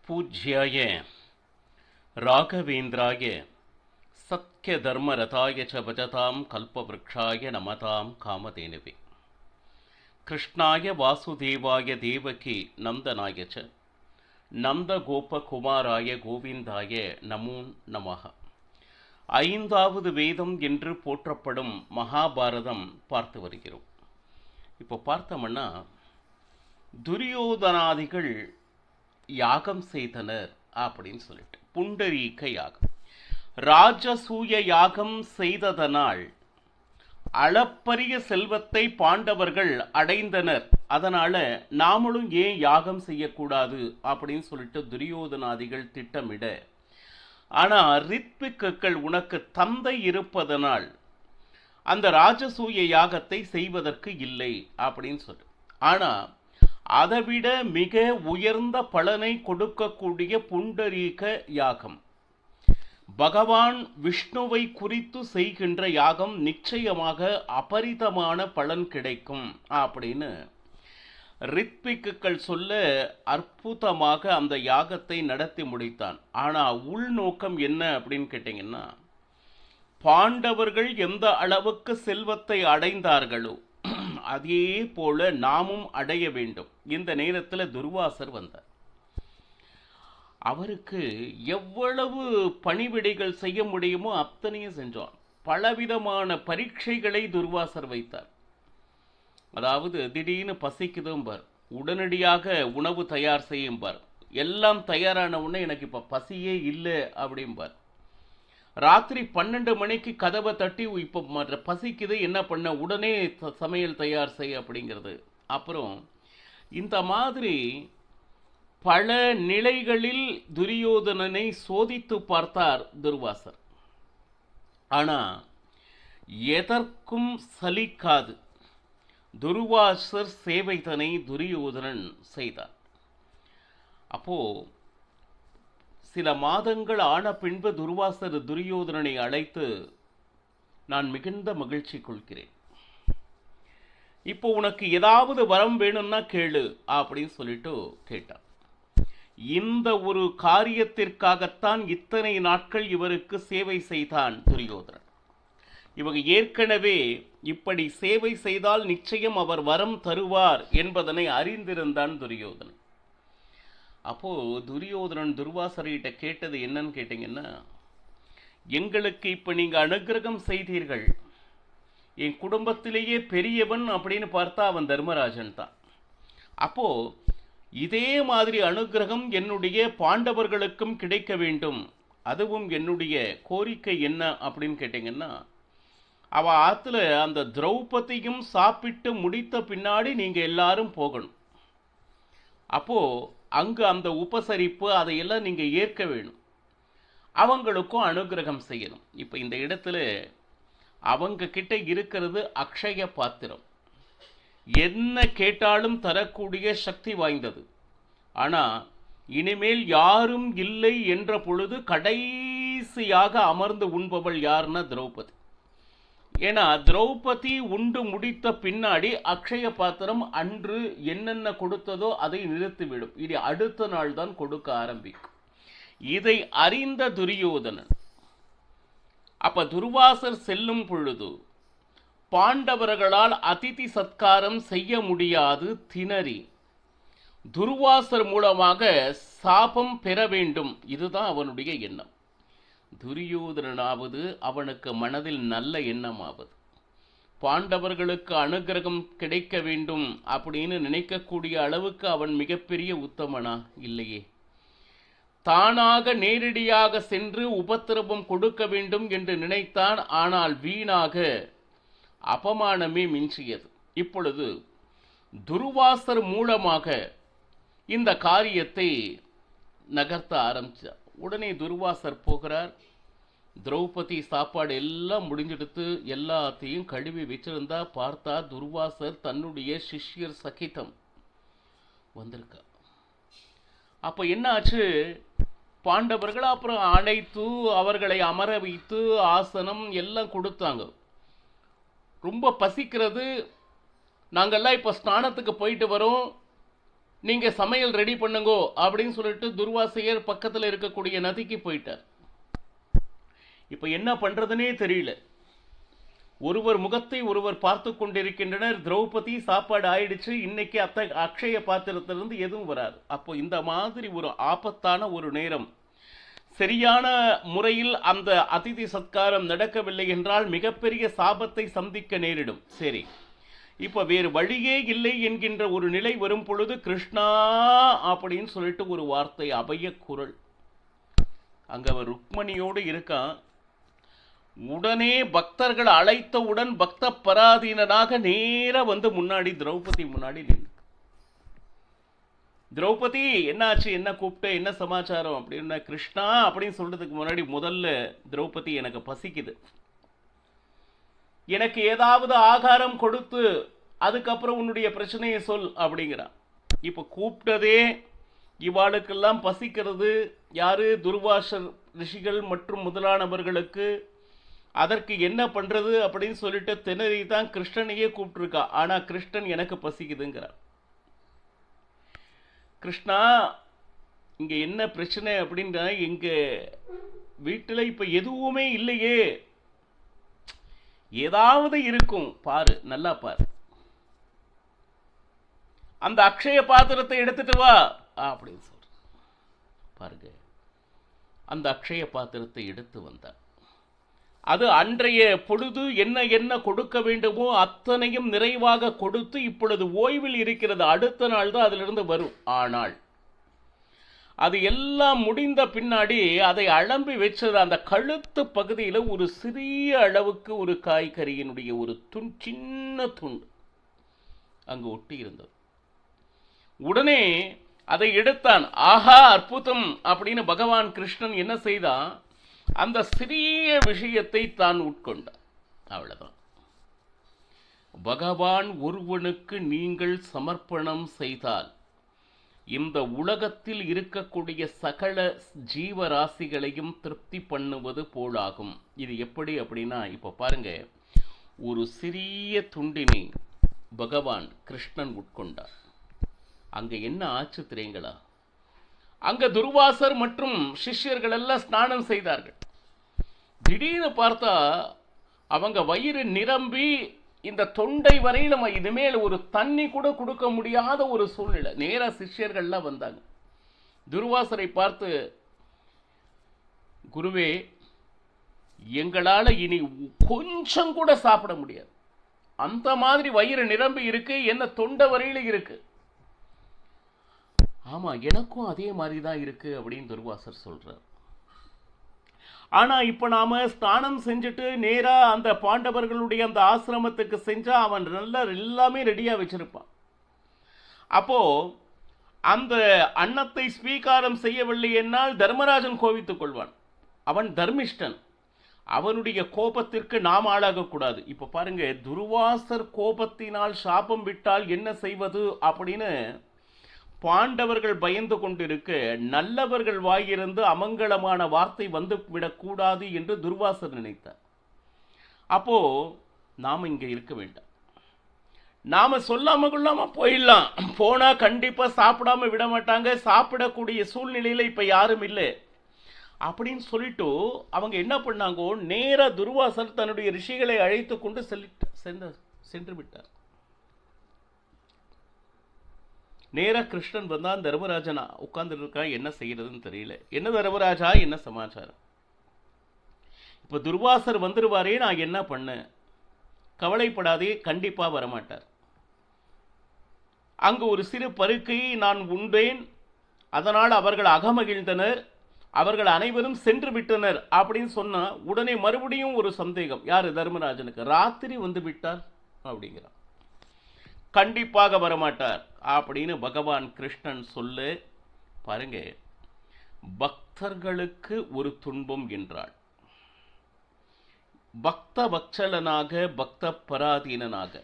பூஜ்யாய ராகவேந்திராய சத்யதர்மரதாய ச பஜதாம் கல்பவ்ருக்ஷாய நமதாம் காமதேனுவே. கிருஷ்ணாய வாசுதேவாய தேவகி நந்தனாய ச நந்தகோபகுமாராய கோவிந்தாய நமோ நமஹ. ஐந்தாவது வேதம் என்று போற்றப்படும் மகாபாரதம் பார்த்து வருகிறோம். இப்போ பார்த்தோம்னா துரியோதனாதிகள் யாகம் செய்தனர் அப்படின்னு சொல்லிட்டு புண்டரீக யாகம், ராஜசூய யாகம் செய்ததனால் அளப்பரிய செல்வத்தை பாண்டவர்கள் அடைந்தனர். அதனால நாமளும் ஏன் யாகம் செய்யக்கூடாது அப்படின்னு சொல்லிட்டு துரியோதனாதிகள் திட்டமிட, ஆனா ரித்விக்குகள் உனக்கு தந்தை இருப்பதனால் அந்த ராஜசூய யாகத்தை செய்வதற்கு இல்லை அப்படின்னு சொல்லு. ஆனா அதைவிட மிக உயர்ந்த பலனை கொடுக்கக்கூடிய புண்டரீக யாகம், பகவான் விஷ்ணுவை குறித்து செய்கின்ற யாகம் நிச்சயமாக அபரிதமான பலன் கிடைக்கும் அப்படின்னு ரித்விக்குகள் சொல்ல அற்புதமாக அந்த யாகத்தை நடத்தி முடித்தான். ஆனா உள்நோக்கம் என்ன அப்படின்னு கேட்டீங்கன்னா, பாண்டவர்கள் எந்த அளவுக்கு செல்வத்தை அடைந்தார்களோ அதே போல நாமும் அடைய வேண்டும். இந்த நேரத்தில் துர்வாசர் வந்தார். அவருக்கு எவ்வளவு பணிவிடைகள் செய்ய முடியுமோ அத்தனையும் செஞ்சான். பலவிதமான பரீட்சைகளை துர்வாசர் வைத்தார். அதாவது திடீர்னு பசிக்குதும்பார், உடனடியாக உணவு தயார் செய்யும்பார். எல்லாம் தயாரான உடனே எனக்கு இப்போ பசியே இல்லை அப்படிம்பார். ராத்திரி 12 மணிக்கு கதவை தட்டி இப்போ பசிக்குது என்ன பண்ண, உடனே சமையல் தயார் செய் அப்படிங்கிறது. அப்புறம் இந்த மாதிரி பல நிலைகளில் துரியோதனனை சோதித்து பார்த்தார் துர்வாசர். ஆனா எதற்கும் சலிக்காது துர்வாசர் சேவைதனை துரியோதனன் செய்தார். அப்போ சில மாதங்கள் ஆன பின்பு துர்வாசர் துரியோதனனை அழைத்து, நான் மிகுந்த மகிழ்ச்சி கொள்கிறேன், இப்போ உனக்கு ஏதாவது வரம் வேணும்னா கேளு அப்படின்னு சொல்லிட்டு கேட்டான். இந்த ஒரு காரியத்திற்காகத்தான் இத்தனை நாட்கள் இவருக்கு சேவை செய்தான் துரியோதனன். இவங்க ஏற்கனவே இப்படி சேவை செய்தால் நிச்சயம் அவர் வரம் தருவார் என்பதனை அறிந்திருந்தான் துரியோதனன். அப்போ துரியோதனன் துர்வாசர்கிட்ட கேட்டது என்னன்னு கேட்டீங்கன்னா, எங்களுக்கு இப்ப நீங்க அனுகிரகம் செய்தீர்கள், என் குடும்பத்திலேயே பெரியவன் அப்படின்னு பார்த்தா அவன் தர்மராஜன் தான். அப்போ இதே மாதிரி அனுகிரகம் என்னுடைய பாண்டவர்களுக்கும் கிடைக்க வேண்டும். அதுவும் என்னுடைய கோரிக்கை என்ன அப்படின்னு கேட்டீங்கன்னா, அவ ஆத்துல அந்த திரௌபதியும் சாப்பிட்டு முடித்த பின்னாடி நீங்க எல்லாரும் போகணும். அப்போ அங்கு அந்த உபசரிப்பு அதையெல்லாம் நீங்க ஏற்க வேணும், அவங்களுக்கும் அனுகிரகம் செய்யணும். இப்ப இந்த இடத்துல அவங்க கிட்ட இருக்கிறது அக்ஷய பாத்திரம், என்ன கேட்டாலும் தரக்கூடிய சக்தி வாய்ந்தது. ஆனா இனிமேல் யாரும் இல்லை என்ற பொழுது கடைசியாக அமர்ந்து உண்பவள் யாருன்னா திரௌபதி. ஏன்னா திரௌபதி உண்டு முடித்த பின்னாடி அக்ஷய பாத்திரம் அன்று என்னென்ன கொடுத்ததோ அதை நிறுத்திவிடும். இது அடுத்த நாள் தான் கொடுக்க ஆரம்பிக்கும். இதை அறிந்த துரியோதனன் அப்ப துர்வாசர் செல்லும் பொழுது பாண்டவர்களால் அதிதி சத்காரம் செய்ய முடியாது திணறி துர்வாசர் மூலமாக சாபம் பெற வேண்டும், இதுதான் அவனுடைய எண்ணம். துரியோதனாவது அவனுக்கு மனதில் நல்ல எண்ணமாவது, பாண்டவர்களுக்கு அனுகிரகம் கிடைக்க வேண்டும் அப்படின்னு நினைக்கக்கூடிய அளவுக்கு அவன் மிகப்பெரிய உத்தமனா இல்லையே. தானாக நேரடியாக சென்று உபத்திரவம் கொடுக்க வேண்டும் என்று நினைத்தான். ஆனால் வீணாக அபமானமே மிஞ்சியது. இப்பொழுது துர்வாசர் மூலமாக இந்த காரியத்தை நகர்த்த ஆரம்பிச்சார். உடனே துர்வாசர் போகிறார். திரௌபதி சாப்பாடு எல்லாம் முடிஞ்செடுத்து எல்லாத்தையும் கழுவி வச்சிருந்தா, பார்த்தா துர்வாசர் தன்னுடைய சிஷ்யர் சகிதம் வந்திருக்க. அப்ப என்ன ஆச்சு, பாண்டவர்கள் அப்புறம் அழைத்து அவர்களை அமர வைத்து ஆசனம் எல்லாம் கொடுத்தாங்க. ரொம்ப பசிக்கிறது, நாங்கெல்லாம் இப்ப ஸ்நானத்துக்கு போயிட்டு வரோம், நீங்க சமையல் ரெடி பண்ணுங்கோ அப்படின்னு சொல்லிட்டு துர்வாசையர் பக்கத்துல இருக்கக்கூடிய நதிக்கு போயிட்டார். இப்ப என்ன பண்றதுனே தெரியல. ஒருவர் முகத்தை ஒருவர் பார்த்து கொண்டிருக்கின்றனர். திரௌபதி சாப்பாடு ஆயிடுச்சு, இன்னைக்கு அக்ஷய பாத்திரத்திலிருந்து எதுவும் வராது. அப்போ இந்த மாதிரி ஒரு ஆபத்தான ஒரு நேரம், சரியான முறையில் அந்த அதிதி சத்காரம் நடக்கவில்லை என்றால் மிகப்பெரிய சாபத்தை சந்திக்க நேரிடும். சரி, இப்ப வேறு வழியே இல்லை என்கின்ற ஒரு நிலை வரும் பொழுது கிருஷ்ணா அப்படின்னு சொல்லிட்டு ஒரு வார்த்தை, அபய குரல். அங்க அவன் ருக்மணியோடு இருக்கான். உடனே பக்தர்கள் அழைத்தவுடன் பக்த பராதீனனாக நேர வந்து முன்னாடி திரௌபதி முன்னாடி நின்று, திரௌபதி என்னாச்சு, என்ன கூப்பிட்டு, என்ன சமாச்சாரம் அப்படின்னா, கிருஷ்ணா அப்படின்னு சொல்றதுக்கு முன்னாடி முதல்ல திரௌபதி எனக்கு பசிக்குது, எனக்கு ஏதாவது ஆகாரம் கொடுத்து அதுக்கப்புறம் உன்னுடைய பிரச்சனையை சொல் அப்படிங்கிறான். இப்ப கூப்பிட்டதே இவாளுக்கெல்லாம் பசிக்கிறது யாரு, துர்வாசர் ரிஷிகள் மற்றும் முதலானவர்களுக்கு. அதற்கு என்ன பண்றது அப்படின்னு சொல்லிட்டு திணறி தான் கிருஷ்ணனையே கூப்பிட்டுருக்கா. ஆனா கிருஷ்ணன் எனக்கு பசிக்குதுங்கிறார். கிருஷ்ணா இங்க என்ன பிரச்சனை அப்படின்னா, எங்க வீட்டுல இப்ப எதுவுமே இல்லையே, ஏதாவது இருக்கும் பாரு, நல்லா பாரு, அந்த அக்ஷய பாத்திரத்தை எடுத்துட்டு வா அப்படின்னு சொல்ற. பாருங்க, அந்த அக்ஷய பாத்திரத்தை எடுத்து வந்தார். அது அன்றைய பொழுது என்ன என்ன கொடுக்க வேண்டுமோ அத்தனையும் நிறைவாக கொடுத்து இப்பொழுது ஓய்வில் இருக்கிறது. அடுத்த நாள் தான் அதிலிருந்து வரும். ஆனால் அது எல்லாம் முடிந்த பின்னாடி அதை அலம்பி வச்சது அந்த கழுத்து பகுதியில் ஒரு சிறிய அளவுக்கு ஒரு காய்கறியினுடைய ஒரு சின்ன துண்டு அங்கு ஒட்டி இருந்தது. உடனே அதை எடுத்தான். ஆஹா அற்புதம் அப்படின்னு பகவான் கிருஷ்ணன் என்ன செய்தான், அந்த சிறிய விஷயத்தை தான் உட்கொண்டார். அவ்வளவுதான். பகவான் ஒருவனுக்கு நீங்கள் சமர்ப்பணம் செய்தால் இந்த உலகத்தில் இருக்கக்கூடிய சகல ஜீவராசிகளையும் திருப்தி பண்ணுவது போலாகும். இது எப்படி அப்படின்னா, இப்ப பாருங்க, ஒரு சிறிய துண்டினை பகவான் கிருஷ்ணன் உட்கொண்டார். அங்க என்ன ஆச்சு தெரியுங்களா, அங்க துர்வாசர் மற்றும் சிஷ்யர்கள் எல்லாம் ஸ்நானம் செய்தார்கள். திடீர்னு பார்த்தா அவங்க வயிறு நிரம்பி இந்த தொண்டை வரையில் இனிமேல் ஒரு தண்ணி கூட கொடுக்க முடியாத ஒரு சூழ்நிலை. நேரா சிஷ்யர்கள்லாம் வந்தாங்க. துர்வாசரை பார்த்து, குருவே, எங்களால இனி கொஞ்சம் கூட சாப்பிட முடியாது, அந்த மாதிரி வயிறு நிரம்பி இருக்கு, என்ன தொண்டை வரையில இருக்கு. ஆமா, எனக்கும் அதே மாதிரி தான் இருக்கு அப்படின்னு துர்வாசர் சொல்றார். ஆனா இப்ப நாம ஸ்நானம் செஞ்சுட்டு நேரா அந்த பாண்டவர்களுடைய அந்த ஆசிரமத்துக்கு செஞ்சா அவன் நல்லா எல்லாமே ரெடியா வச்சிருப்பான். அப்போ அந்த அன்னத்தை ஸ்வீகாரம் செய்யவில்லை என்னால் தர்மராஜன் கோபித்துக் கொள்வான். அவன் தர்மிஷ்டன், அவனுடைய கோபத்திற்கு நாம் ஆளாகக்கூடாது. இப்ப பாருங்க, துர்வாசர் கோபத்தினால் சாபம் விட்டால் என்ன செய்வது அப்படின்னு பாண்டவர்கள் பயந்து கொண்டிருக்க, நல்லவர்கள் வாயிருந்து அமங்கலமான வார்த்தை வந்து விடக்கூடாது என்று துர்வாசர் நினைத்தார். அப்போ நாம இங்க இருக்க வேண்டாம், நாம சொல்லாம கொள்ளாம போயிடலாம். போனா கண்டிப்பா சாப்பிடாம விட மாட்டாங்க, சாப்பிடக்கூடிய சூழ்நிலையில இப்ப யாரும் இல்லை அப்படின்னு சொல்லிட்டு அவங்க என்ன பண்ணாங்கோ, நேரா துர்வாசர் தன்னுடைய ரிஷிகளை அழைத்து கொண்டு சென்று விட்டார். நேரா கிருஷ்ணன் வந்தான். தர்மராஜன் உட்கார்ந்துட்டு இருக்கான், என்ன செய்யறதுன்னு தெரியல. என்ன தர்மராஜா, என்ன சமாச்சாரம்? இப்ப துர்வாசர் வந்துருவாரே, நான் என்ன பண்ண? கவலைப்படாதே, கண்டிப்பா வரமாட்டார். அங்கு ஒரு சிறு பருக்கை நான் உண்டேன், அதனால் அவர்கள் அகமகிழ்ந்தனர், அவர்கள் அனைவரும் சென்று விட்டனர் அப்படின்னு சொன்னா உடனே மறுபடியும் ஒரு சந்தேகம். யாரு? தர்மராஜனுக்கு. ராத்திரி வந்து விட்டார் அப்படிங்கிறான். கண்டிப்பாக வரமாட்டார் அப்படின்னு பகவான் கிருஷ்ணன் சொல்லு. பாருங்க, பக்தர்களுக்கு ஒரு துன்பம் என்றாள், பக்த வத்சலனாக பக்த பராதீனனாக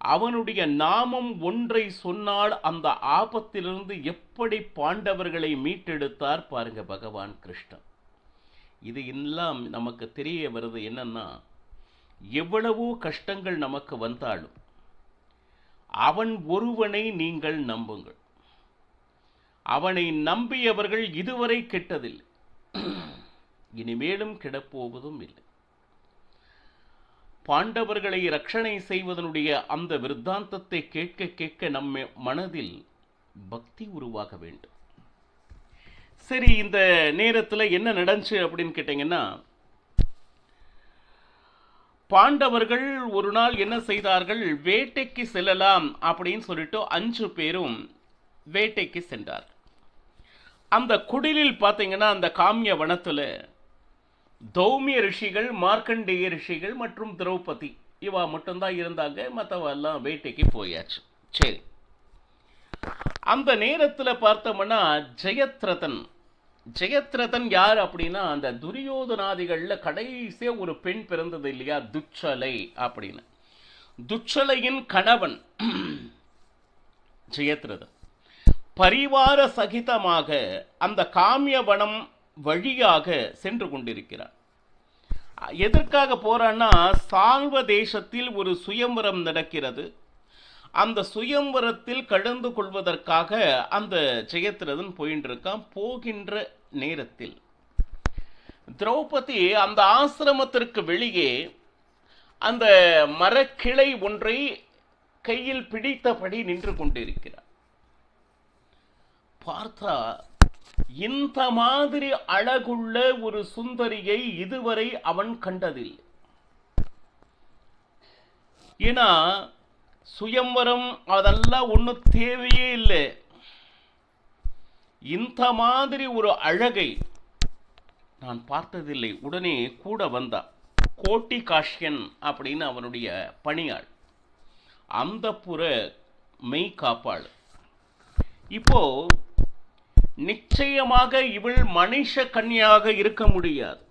அவனுடைய நாமம் ஒன்றை சொன்னால் அந்த ஆபத்திலிருந்து எப்படி பாண்டவர்களை மீட்டெடுத்தார் பாருங்க பகவான் கிருஷ்ணன். இது எல்லாம் நமக்கு தெரிய வருது என்னன்னா, எவ்வளவோ கஷ்டங்கள் நமக்கு வந்தாலும் அவன் ஒருவனை நீங்கள் நம்புங்கள். அவனை நம்பியவர்கள் இதுவரை கெட்டதில்லை, இனிமேலும் கெடப்போவதும் இல்லை. பாண்டவர்களை ரட்சணை செய்வதனுடைய அந்த விருத்தாந்தத்தை கேட்க கேட்க நம்ம மனதில் பக்தி உருவாக வேண்டும். சரி, இந்த நேரத்தில் என்ன நடந்துச்சு அப்படின்னு கேட்டீங்கன்னா, பாண்டவர்கள் ஒரு நாள் என்ன செய்தார்கள், வேட்டைக்கு செல்லலாம் அப்படின்னு சொல்லிட்டு 5 பேரும் வேட்டைக்கு சென்றார். அந்த குடிலில் பார்த்தீங்கன்னா, அந்த காமிய வனத்தில் தௌமிய ரிஷிகள், மார்க்கண்டேய ரிஷிகள் மற்றும் திரௌபதி இவா மட்டும்தான் இருந்தாங்க. மற்றவெல்லாம் வேட்டைக்கு போயாச்சு. சரி, அந்த நேரத்தில் பார்த்தோம்னா ஜெயத்ரதன் யார் அப்படின்னா, அந்த துரியோதனாதிகளில் கடைசியா ஒரு பெண் பிறந்தது இல்லையா, துச்சலை அப்படின்னு. துச்சலையின் கணவன் ஜெயத்ரதன் பரிவார சகிதமாக அந்த காமியவனம் வழியாக சென்று கொண்டிருக்கிறார். எதற்காக போறான்னா, சால்வ தேசத்தில் ஒரு சுயம்வரம் நடக்கிறது. அந்த சுயம்வரத்தில் கலந்து கொள்வதற்காக அந்த ஜெயத்ரதன் போயிட்டு இருக்கான். போகின்ற நேரத்தில் திரௌபதி அந்த ஆசிரமத்திற்கு வெளியே அந்த மரக்கிளை ஒன்றை கையில் பிடித்தபடி நின்று கொண்டிருக்கிறார். பார்த்தா இந்த மாதிரி அழகுள்ள ஒரு சுந்தரியை இதுவரை அவன் கண்டதில்லை. ஏன்னா சுயம்வரம் அதெல்லாம் ஒன்றும் தேவையே இல்லை. இந்த மாதிரி ஒரு அழகை நான் பார்த்ததில்லை. உடனே கூட வந்தா கோட்டி காஷ்யன் அப்படின்னு அவனுடைய பணியாள், அந்த புற மெய் காப்பாள். இப்போ நிச்சயமாக இவள் மனுஷ கன்னியாக இருக்க முடியாது.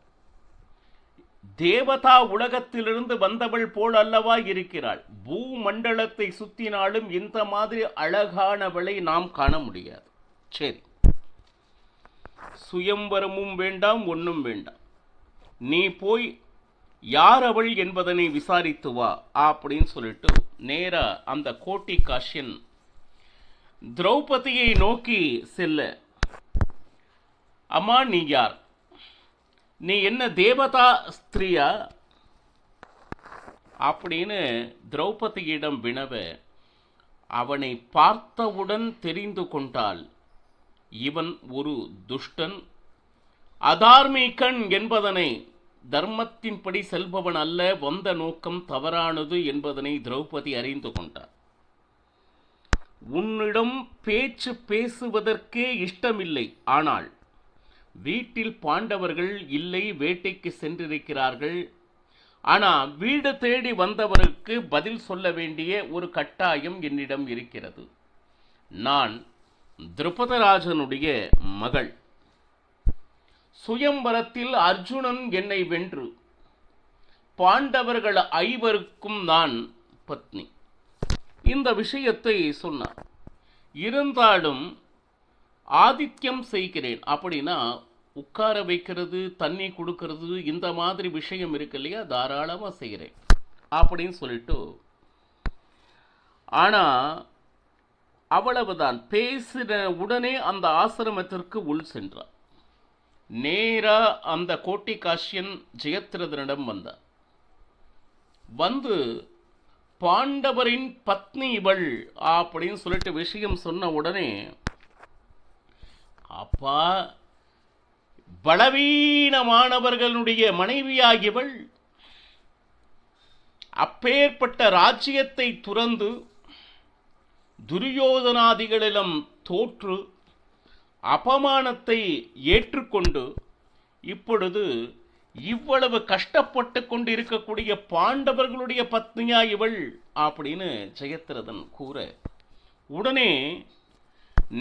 தேவதா உலகத்திலிருந்து வந்தவள் போல் அல்லவா இருக்கிறாள். பூமண்டலத்தை சுத்தினாலும் இந்த மாதிரி அழகானவளை நாம் காண முடியாது. சரி, சுயம்பரமும் வேண்டாம், ஒன்றும் வேண்டாம், நீ போய் யார் அவள் என்பதனை விசாரித்து வா அப்படின்னு சொல்லிட்டு நேரா அந்த கோட்டி காஷ்யன் திரௌபதியை நோக்கி செல்ல, அம்மா நீ யார், நீ என்ன தேவதா ஸ்திரியா அப்படின்னு திரௌபதியிடம் வினவ, அவனை பார்த்தவுடன் தெரிந்து கொண்டால் இவன் ஒரு துஷ்டன், அதார்மீகன் என்பதனை, தர்மத்தின்படி செல்பவன் அல்ல, வந்த நோக்கம் தவறானது என்பதனை திரௌபதி அறிந்து கொண்டார். உன்னிடம் பேச்சு பேசுவதற்கே இஷ்டமில்லை, ஆனால் வீட்டில் பாண்டவர்கள் இல்லை, வேட்டைக்கு சென்றிருக்கிறார்கள். ஆனால் வீடு தேடி வந்தவருக்கு பதில் சொல்ல வேண்டிய ஒரு கட்டாயம் என்னிடம் இருக்கிறது. நான் திரௌபதராஜனுடைய மகள். சுயம்பரத்தில் அர்ஜுனன் என்னை வென்று பாண்டவர்கள் 5 நான் பத்னி. இந்த விஷயத்தை சொன்னார். இருந்தாலும் ஆதித்யம் செய்கிறேன் அப்படின்னா உட்கார வைக்கிறது, தண்ணி கொடுக்கறது, இந்த மாதிரி விஷயம் இருக்கு இல்லையா, தாராளமாக செய்கிறேன் அப்படின்னு சொல்லிட்டு. ஆனால் அவ்வளவுதான். பேசின உடனே அந்த ஆசிரமத்திற்கு உள் சென்றார். நேரா அந்த கோட்டி காஷ்யன் ஜெயத்ரதனிடம் வந்தார். வந்து பாண்டவரின் பத்னி இவள் அப்படின்னு சொல்லிட்டு விஷயம் சொன்ன உடனே, அப்பா, பலவீனமானவர்களுடைய மனைவியாகியவள் அப்பேற்பட்ட ராஜ்யத்தை துறந்து துரியோதனாதிகளிடம் தோற்று அபமானத்தை ஏற்றுக்கொண்டு இப்பொழுது இவ்வளவு கஷ்டப்பட்டு கொண்டு இருக்கக்கூடிய பாண்டவர்களுடைய பத்னியா இவள் அப்படின்னு ஜெயத்ரதன் கூற, உடனே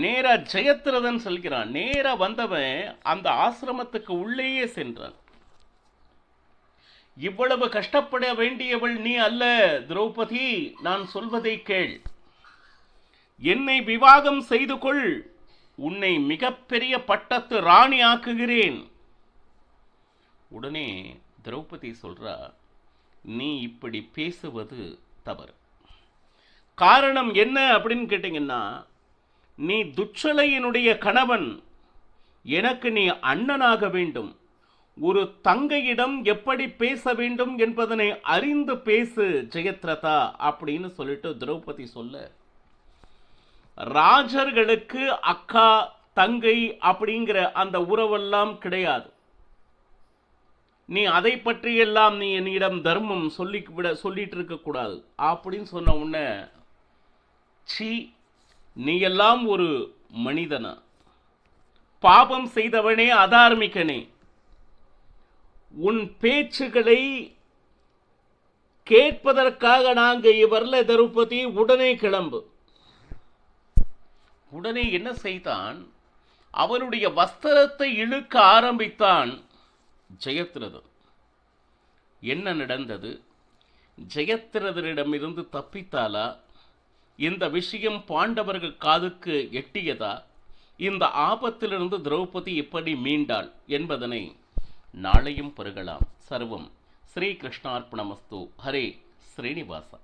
நேரா ஜெயத்ரதன் சொல்கிறான். நேரா வந்தவன் அந்த ஆசிரமத்துக்கு உள்ளேயே சென்றான். இவ்வளவு கஷ்டப்பட வேண்டியவள் நீ அல்ல திரௌபதி, நான் சொல்வதை கேள். என்னை விவாகம் செய்து கொள், உன்னை மிகப்பெரிய பட்டத்து ராணி ஆக்குகிறேன். உடனே திரௌபதி சொல்றா, நீ இப்படி பேசுவது தவறு. காரணம் என்ன அப்படின்னு கேட்டீங்கன்னா, நீ துச்சலையினுடைய கணவன், எனக்கு நீ அண்ணனாக வேண்டும். ஒரு தங்கையிடம் எப்படி பேச வேண்டும் என்பதனை அறிந்து பேசு ஜெயத்ரதா அப்படின்னு சொல்லிட்டு திரௌபதி சொல்ல, ராஜர்களுக்கு அக்கா தங்கை அப்படிங்கிற அந்த உறவெல்லாம் கிடையாது. நீ அதை பற்றியெல்லாம் நீ என்னிடம் தர்மம் சொல்லிட்டு இருக்க கூடாது அப்படின்னு சொன்ன உடனே, சீ, நீ எல்லாம் ஒரு மனிதனா? பாபம் செய்தவனே, அதார்மிகனே, உன் பேச்சுகளை கேட்பதற்காக நாங்க வரல திரௌபதி, உடனே கிளம்பு. உடனே என்ன செய்தான்? அவனுடைய வஸ்திரத்தை இழுக்க ஆரம்பித்தான் ஜெயத்ரதன். என்ன நடந்தது? ஜெயத்ரதனிடமிருந்து தப்பித்தாளா? இந்த விஷயம் பாண்டவர்கள் காதுக்கு எட்டியதா? இந்த ஆபத்திலிருந்து திரௌபதி எப்படி மீண்டாள் என்பதனை நாளையும் பெறுகலாம். சர்வம் ஸ்ரீ கிருஷ்ணார்ப்பணமஸ்து. ஹரே ஸ்ரீனிவாசா.